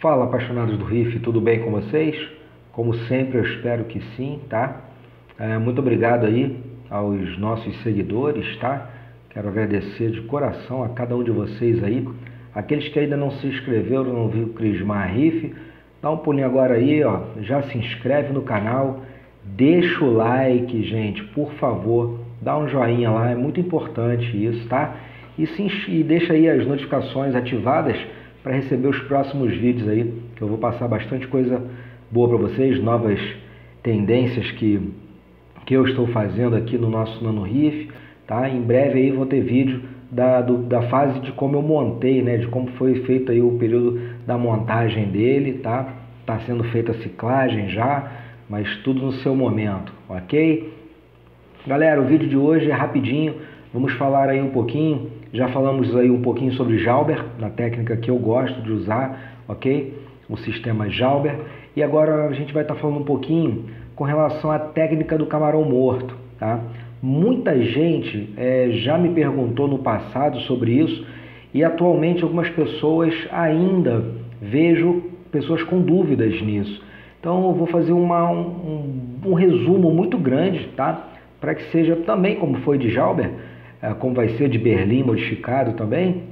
Fala, apaixonados do Riff, tudo bem com vocês? Como sempre, eu espero que sim, tá? Muito obrigado aí aos nossos seguidores, tá? Quero agradecer de coração a cada um de vocês aí. Aqueles que ainda não se inscreveram, não viu o Crismar Riff, dá um pulinho agora aí, ó. Já se inscreve no canal, deixa o like, gente, por favor. Dá um joinha lá, é muito importante isso, tá? E deixa aí as notificações ativadas para receber os próximos vídeos aí, que eu vou passar bastante coisa boa para vocês, novas tendências que eu estou fazendo aqui no nosso Nano Riff, tá? Em breve aí vou ter vídeo da fase de como eu montei, né? De como foi feito aí o período da montagem dele, tá? Tá sendo feita a ciclagem já, mas tudo no seu momento, ok? Galera, o vídeo de hoje é rapidinho, vamos falar aí um pouquinho, já falamos aí um pouquinho sobre Jauber, na técnica que eu gosto de usar, ok? O sistema Jauber. E agora a gente vai estar falando um pouquinho com relação à técnica do camarão morto, tá? Muita gente já me perguntou no passado sobre isso e atualmente algumas pessoas ainda vejo pessoas com dúvidas nisso. Então eu vou fazer um resumo muito grande, tá? Para que seja também como foi de Jauber, como vai ser de Berlim modificado também.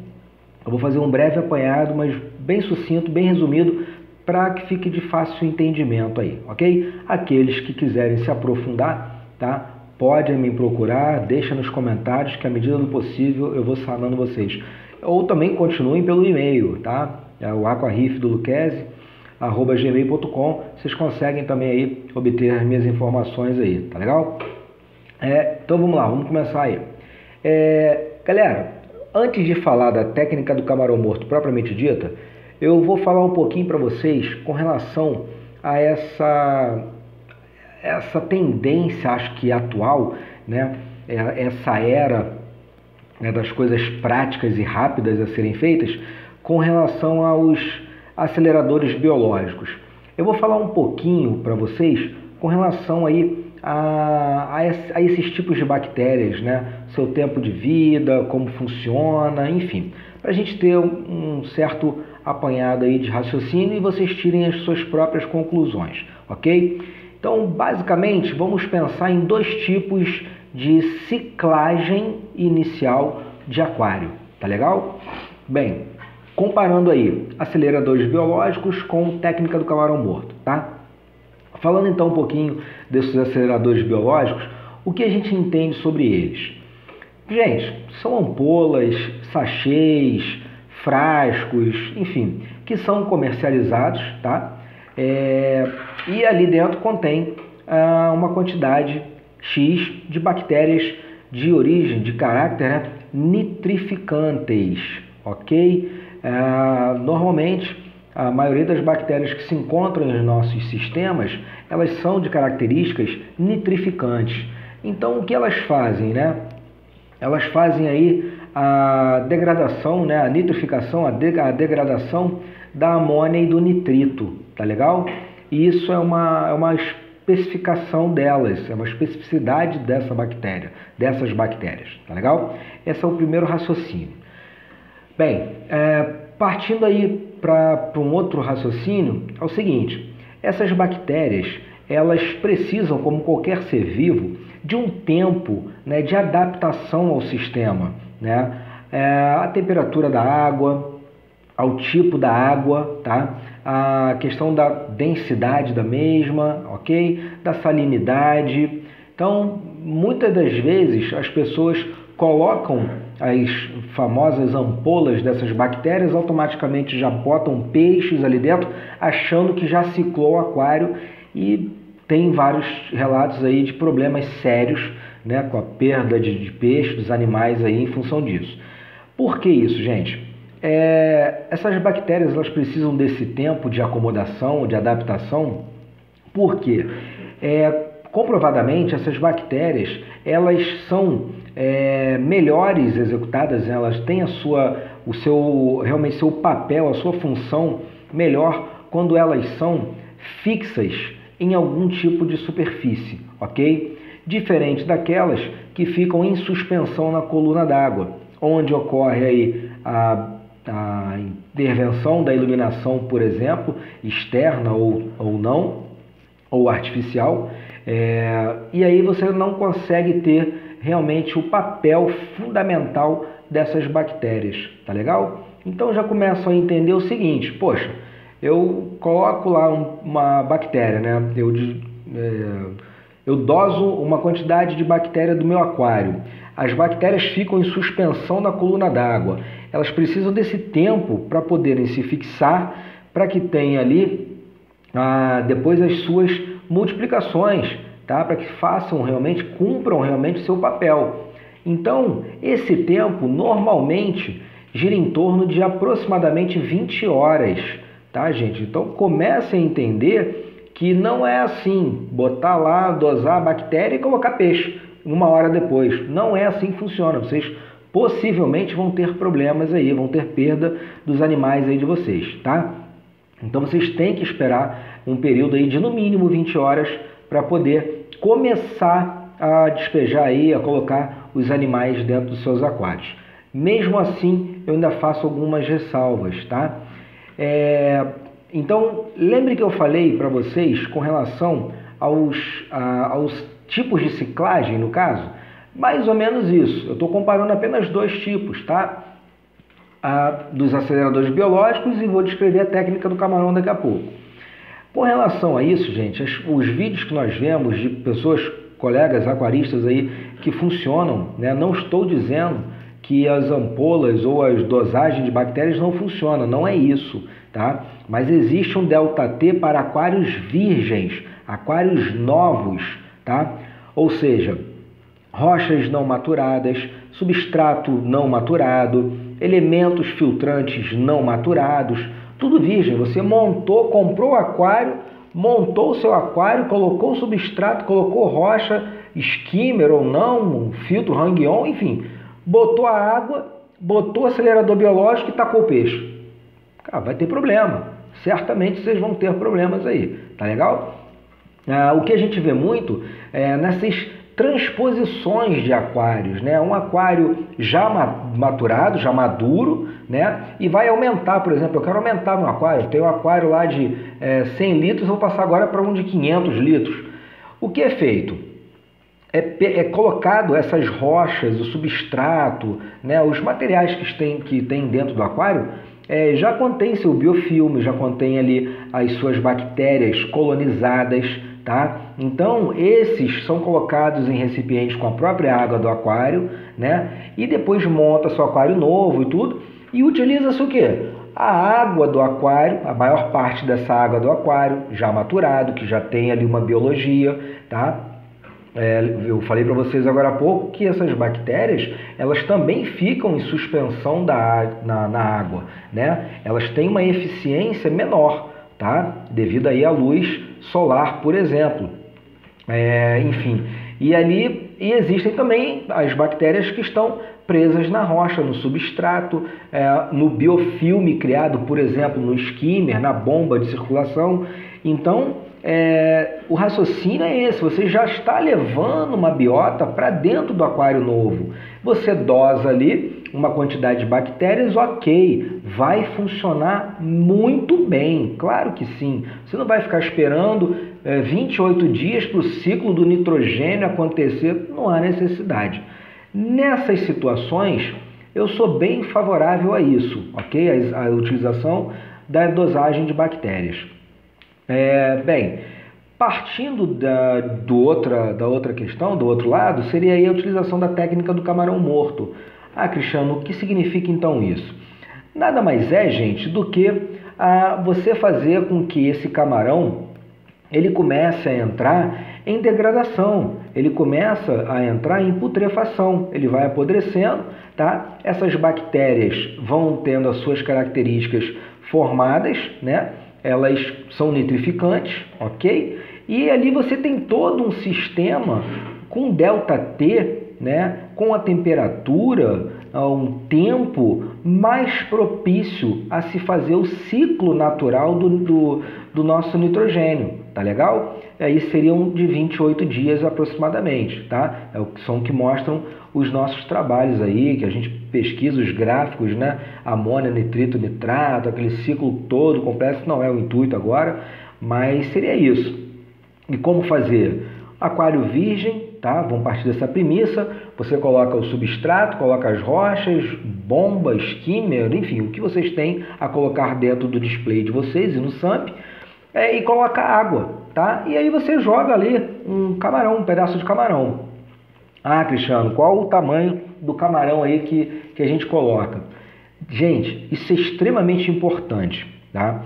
Eu vou fazer um breve apanhado, mas bem sucinto, bem resumido, para que fique de fácil entendimento aí, ok? Aqueles que quiserem se aprofundar, tá? Podem me procurar, deixa nos comentários que à medida do possível eu vou sanando vocês. Ou também continuem pelo e-mail, tá? É o aquariffdoluquezzi@gmail.com. Vocês conseguem também aí obter as minhas informações aí, tá legal? Então vamos lá, vamos começar aí. Galera, antes de falar da técnica do camarão morto propriamente dita, eu vou falar um pouquinho para vocês com relação a essa tendência, acho que atual, né? Essa era, né, das coisas práticas e rápidas a serem feitas com relação aos aceleradores biológicos. Eu vou falar um pouquinho para vocês com relação aí a esses tipos de bactérias, né? Seu tempo de vida, como funciona, enfim, para a gente ter um certo apanhado aí de raciocínio e vocês tirem as suas próprias conclusões, ok? Então, basicamente, vamos pensar em dois tipos de ciclagem inicial de aquário, tá legal? Bem, comparando aí aceleradores biológicos com técnica do camarão morto, tá? Falando então um pouquinho desses aceleradores biológicos, o que a gente entende sobre eles? Gente, são ampolas, sachês, frascos, enfim, que são comercializados, tá? E ali dentro contém uma quantidade X de bactérias de origem, de caráter, né, nitrificantes, ok? Normalmente, a maioria das bactérias que se encontram nos nossos sistemas, elas são de características nitrificantes. Então, o que elas fazem, né? Elas fazem aí a degradação, né? A nitrificação, a degradação da amônia e do nitrito, tá legal? E isso é uma especificação delas, é uma especificidade dessas bactérias, tá legal? Esse é o primeiro raciocínio. Bem, partindo aí para um outro raciocínio, é o seguinte: essas bactérias, elas precisam, como qualquer ser vivo, de um tempo, né, de adaptação ao sistema, né? A temperatura da água, ao tipo da água, tá? A questão da densidade da mesma, ok? Da salinidade. Então, muitas das vezes as pessoas colocam as famosas ampolas dessas bactérias, automaticamente já botam peixes ali dentro, achando que já ciclou o aquário, e tem vários relatos aí de problemas sérios, né, com a perda de peixes, dos animais aí em função disso. Por que isso, gente? Essas bactérias, elas precisam desse tempo de acomodação, de adaptação, porque comprovadamente essas bactérias, elas são melhores executadas, elas têm realmente seu papel, a sua função melhor quando elas são fixas em algum tipo de superfície, ok? Diferente daquelas que ficam em suspensão na coluna d'água, onde ocorre aí a intervenção da iluminação, por exemplo, externa ou não, ou artificial, e aí você não consegue ter realmente o papel fundamental dessas bactérias, tá legal? Então já começam a entender o seguinte: poxa, eu coloco lá uma bactéria, né? Eu doso uma quantidade de bactéria do meu aquário. As bactérias ficam em suspensão na coluna d'água. Elas precisam desse tempo para poderem se fixar, para que tenha ali depois as suas multiplicações, tá? Para que cumpram realmente o seu papel. Então, esse tempo normalmente gira em torno de aproximadamente 20 horas, tá, gente? Então, comece a entender que não é assim, botar lá, dosar a bactéria e colocar peixe uma hora depois. Não é assim que funciona. Vocês possivelmente vão ter problemas aí, vão ter perda dos animais aí de vocês, tá? Então, vocês têm que esperar um período aí de no mínimo 20 horas para poder começar a despejar aí, a colocar os animais dentro dos seus aquários. Mesmo assim, eu ainda faço algumas ressalvas, tá? Então, lembre que eu falei para vocês com relação aos tipos de ciclagem, no caso? Mais ou menos isso. Eu estou comparando apenas dois tipos, tá? Dos aceleradores biológicos, e vou descrever a técnica do camarão daqui a pouco. Com relação a isso, gente, os vídeos que nós vemos de pessoas, colegas aquaristas aí que funcionam, né? Não estou dizendo que as ampolas ou as dosagens de bactérias não funcionam, não é isso, tá? Mas existe um ΔT para aquários virgens, aquários novos, tá? Ou seja, rochas não maturadas, substrato não maturado, elementos filtrantes não maturados, tudo virgem. Você comprou o aquário, montou o seu aquário, colocou o substrato, colocou rocha, skimmer ou não, um filtro hang-on, enfim, botou a água, botou o acelerador biológico e tacou o peixe. Cara, vai ter problema. Certamente vocês vão ter problemas aí, tá legal? O que a gente vê muito é nessas transposições de aquários, né? Um aquário já maturado, já maduro, né? E vai aumentar, por exemplo, eu quero aumentar meu aquário, eu tenho um aquário lá de 100 litros, eu vou passar agora para um de 500 litros. O que é feito? É colocado essas rochas, o substrato, né? Os materiais que tem dentro do aquário, já contém seu biofilme, já contém ali as suas bactérias colonizadas, tá? Então, esses são colocados em recipientes com a própria água do aquário, né? E depois monta seu aquário novo e tudo, e utiliza-se o quê? A água do aquário, a maior parte dessa água do aquário, já maturado, que já tem ali uma biologia, tá? Eu falei para vocês agora há pouco que essas bactérias, elas também ficam em suspensão na água, né? Elas têm uma eficiência menor, tá? Devido aí à luz solar, por exemplo. Enfim, e existem também as bactérias que estão presas na rocha, no substrato, no biofilme criado, por exemplo, no skimmer, na bomba de circulação. Então, o raciocínio é esse: você já está levando uma biota para dentro do aquário novo. Você dosa ali uma quantidade de bactérias, ok, vai funcionar muito bem, claro que sim. Você não vai ficar esperando 28 dias para o ciclo do nitrogênio acontecer, não há necessidade. Nessas situações, eu sou bem favorável a isso, ok? A utilização da dosagem de bactérias. Partindo da outra questão, do outro lado, seria aí a utilização da técnica do camarão morto. Cristiano, o que significa então isso? Nada mais é, gente, do que você fazer com que esse camarão ele comece a entrar em degradação, ele começa a entrar em putrefação, ele vai apodrecendo, tá? Essas bactérias vão tendo as suas características formadas, né? Elas são nitrificantes, ok? E ali você tem todo um sistema com ΔT, né? Com a temperatura, um tempo mais propício a se fazer o ciclo natural do nosso nitrogênio, tá legal? Aí seriam de 28 dias aproximadamente, tá? São o que mostram os nossos trabalhos aí, que a gente pesquisa os gráficos, né? Amônia, nitrito, nitrato, aquele ciclo todo complexo, não é o intuito agora, mas seria isso. E como fazer? Aquário virgem, tá? Vamos partir dessa premissa. Você coloca o substrato, coloca as rochas, bomba, skimmer, enfim, o que vocês têm a colocar dentro do display de vocês e no SAMP, e coloca água, tá? E aí você joga ali um camarão, um pedaço de camarão. Ah, Cristiano, qual o tamanho do camarão aí que a gente coloca? Gente, isso é extremamente importante, tá?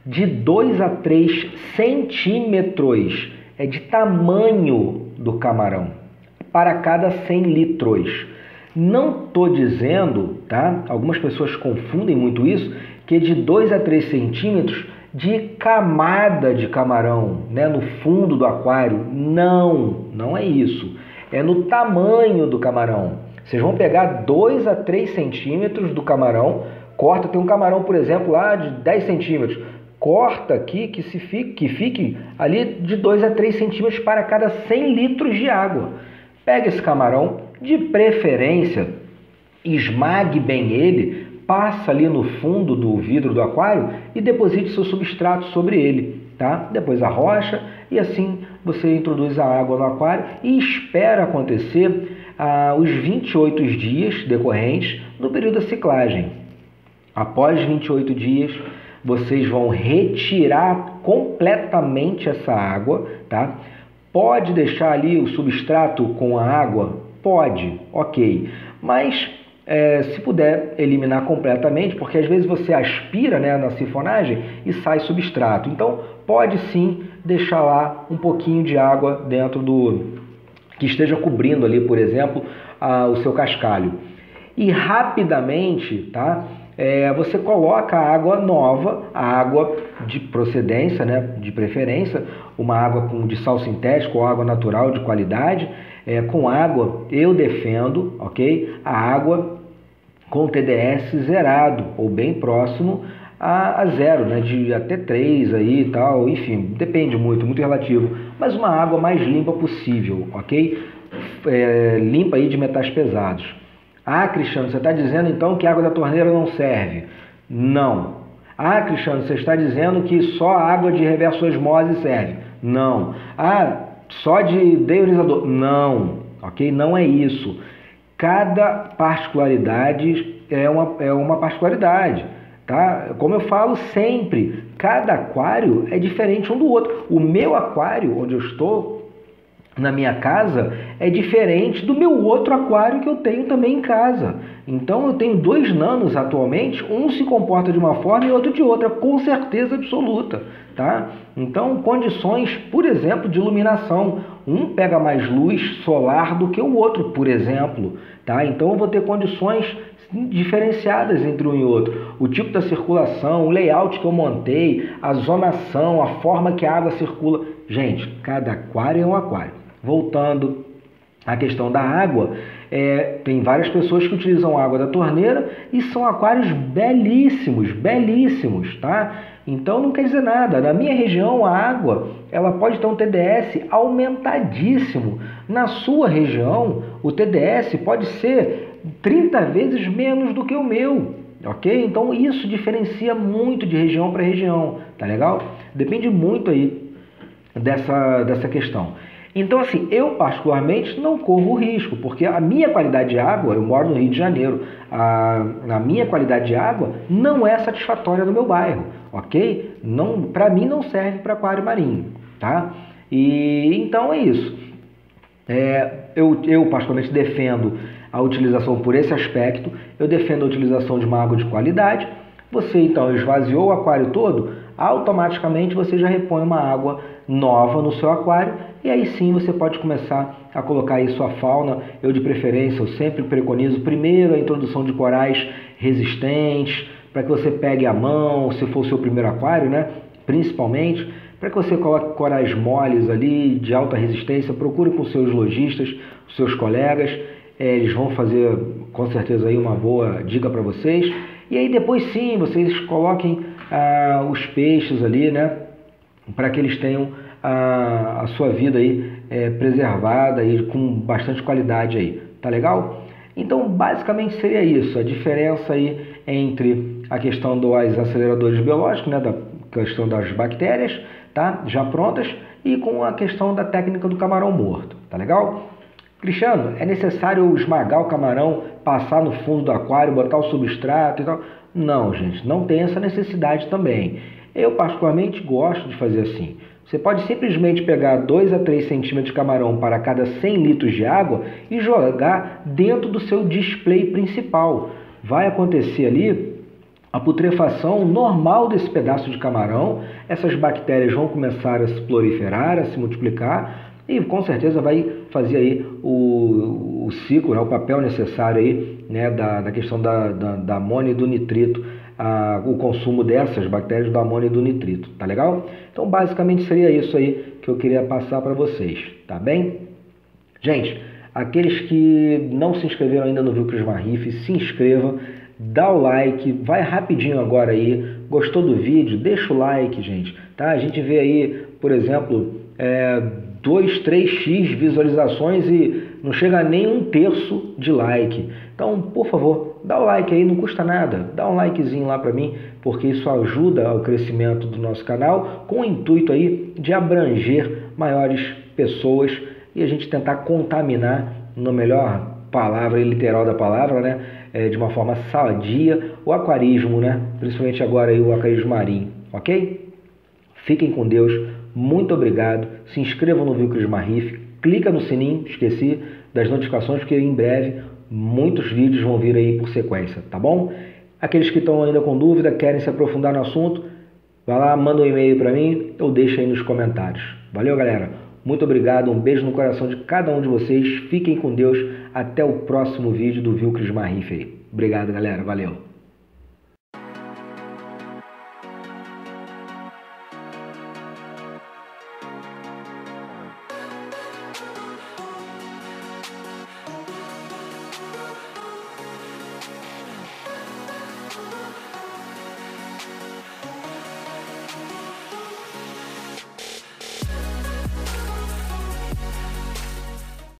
De 2 a 3 centímetros é de tamanho do camarão para cada 100 litros. Não estou dizendo, tá? Algumas pessoas confundem muito isso, que é de 2 a 3 centímetros de camada de camarão, né? No fundo do aquário. Não, não é isso. É no tamanho do camarão. Vocês vão pegar 2 a 3 centímetros do camarão, corta, tem um camarão, por exemplo, lá de 10 centímetros. Corta aqui que fique ali de 2 a 3 centímetros para cada 100 litros de água. Pega esse camarão, de preferência, esmague bem ele, passa ali no fundo do vidro do aquário e deposite seu substrato sobre ele, tá? Depois a rocha e assim você introduz a água no aquário e espera acontecer os 28 dias decorrentes do período da ciclagem. Após 28 dias, vocês vão retirar completamente essa água, tá? Pode deixar ali o substrato com a água? Pode, ok. Mas se puder eliminar completamente, porque às vezes você aspira, né, na sifonagem e sai substrato. Então, pode sim deixar lá um pouquinho de água dentro que esteja cobrindo ali, por exemplo, o seu cascalho. E rapidamente, tá? Você coloca a água nova, a água de procedência, né, de preferência, uma água de sal sintético ou água natural de qualidade. Com água, eu defendo, ok? A água com TDS zerado ou bem próximo a zero, né, de até 3 aí e tal, enfim, depende muito relativo, mas uma água mais limpa possível, ok? Limpa aí de metais pesados. Ah, Cristiano, você está dizendo então que a água da torneira não serve? Não. Ah, Cristiano, você está dizendo que só a água de reverso osmose serve? Não. Ah, só de deionizador? Não. Ok? Não é isso. Cada particularidade é uma particularidade. Tá? Como eu falo sempre, cada aquário é diferente um do outro. O meu aquário, onde eu estou, na minha casa, é diferente do meu outro aquário que eu tenho também em casa. Então eu tenho 2 nanos atualmente, um se comporta de uma forma e outro de outra, com certeza absoluta, tá? Então condições, por exemplo, de iluminação, um pega mais luz solar do que o outro, por exemplo, tá? Então eu vou ter condições diferenciadas entre um e outro. O tipo da circulação, o layout que eu montei, a zonação, a forma que a água circula. Gente, cada aquário é um aquário. Voltando à questão da água, tem várias pessoas que utilizam a água da torneira e são aquários belíssimos, belíssimos, tá? Então não quer dizer nada. Na minha região, a água ela pode ter um TDS aumentadíssimo. Na sua região, o TDS pode ser 30 vezes menos do que o meu, ok? Então isso diferencia muito de região para região, tá legal? Depende muito aí dessa questão. Então, assim, eu particularmente não corro risco, porque a minha qualidade de água, eu moro no Rio de Janeiro, a minha qualidade de água não é satisfatória no meu bairro, ok? Para mim não serve para aquário marinho, tá? E então é isso. Eu particularmente defendo a utilização por esse aspecto, eu defendo a utilização de uma água de qualidade. Você então esvaziou o aquário todo, automaticamente você já repõe uma água nova no seu aquário e aí sim você pode começar a colocar aí sua fauna. Eu de preferência, eu sempre preconizo primeiro a introdução de corais resistentes, para que você pegue a mão, se for o seu primeiro aquário, né? Principalmente, para que você coloque corais moles ali, de alta resistência. Procure com seus lojistas, seus colegas, eles vão fazer com certeza aí uma boa dica para vocês. E aí depois sim, vocês coloquem os peixes ali, né? Para que eles tenham a sua vida aí preservada e com bastante qualidade aí, tá legal? Então, basicamente seria isso, a diferença aí entre a questão dos aceleradores biológicos, né, da questão das bactérias, tá, já prontas, e com a questão da técnica do camarão morto, tá legal? Cristiano, é necessário esmagar o camarão, passar no fundo do aquário, botar o substrato e tal? Não, gente, não tem essa necessidade também. Eu particularmente gosto de fazer assim. Você pode simplesmente pegar 2 a 3 centímetros de camarão para cada 100 litros de água e jogar dentro do seu display principal. Vai acontecer ali a putrefação normal desse pedaço de camarão, essas bactérias vão começar a se proliferar, a se multiplicar e com certeza vai fazer aí o ciclo, né, o papel necessário aí, né, da questão da amônia e do nitrito, o consumo dessas bactérias do amônia e do nitrito, tá legal? Então basicamente seria isso aí que eu queria passar para vocês, tá bem? Gente, aqueles que não se inscreveram ainda no Vilcris Riff, se inscrevam, dá o like, vai rapidinho agora aí, gostou do vídeo, deixa o like, gente, tá? A gente vê aí, por exemplo, 2, 3x visualizações e não chega a nem 1/3 de like. Então, por favor, dá o like aí, não custa nada, dá um likezinho lá para mim, porque isso ajuda ao crescimento do nosso canal, com o intuito aí de abranger maiores pessoas e a gente tentar contaminar, na melhor palavra e literal da palavra, né, de uma forma sadia, o aquarismo, né, principalmente agora aí o aquarismo marinho, ok? Fiquem com Deus, muito obrigado, se inscrevam no Vilcris Riff, clica no sininho, esqueci, das notificações, porque em breve muitos vídeos vão vir aí por sequência, tá bom? Aqueles que estão ainda com dúvida, querem se aprofundar no assunto, vai lá, manda um e-mail para mim ou deixa aí nos comentários. Valeu, galera! Muito obrigado, um beijo no coração de cada um de vocês, fiquem com Deus, até o próximo vídeo do Vilcris Riff aí. Obrigado, galera, valeu!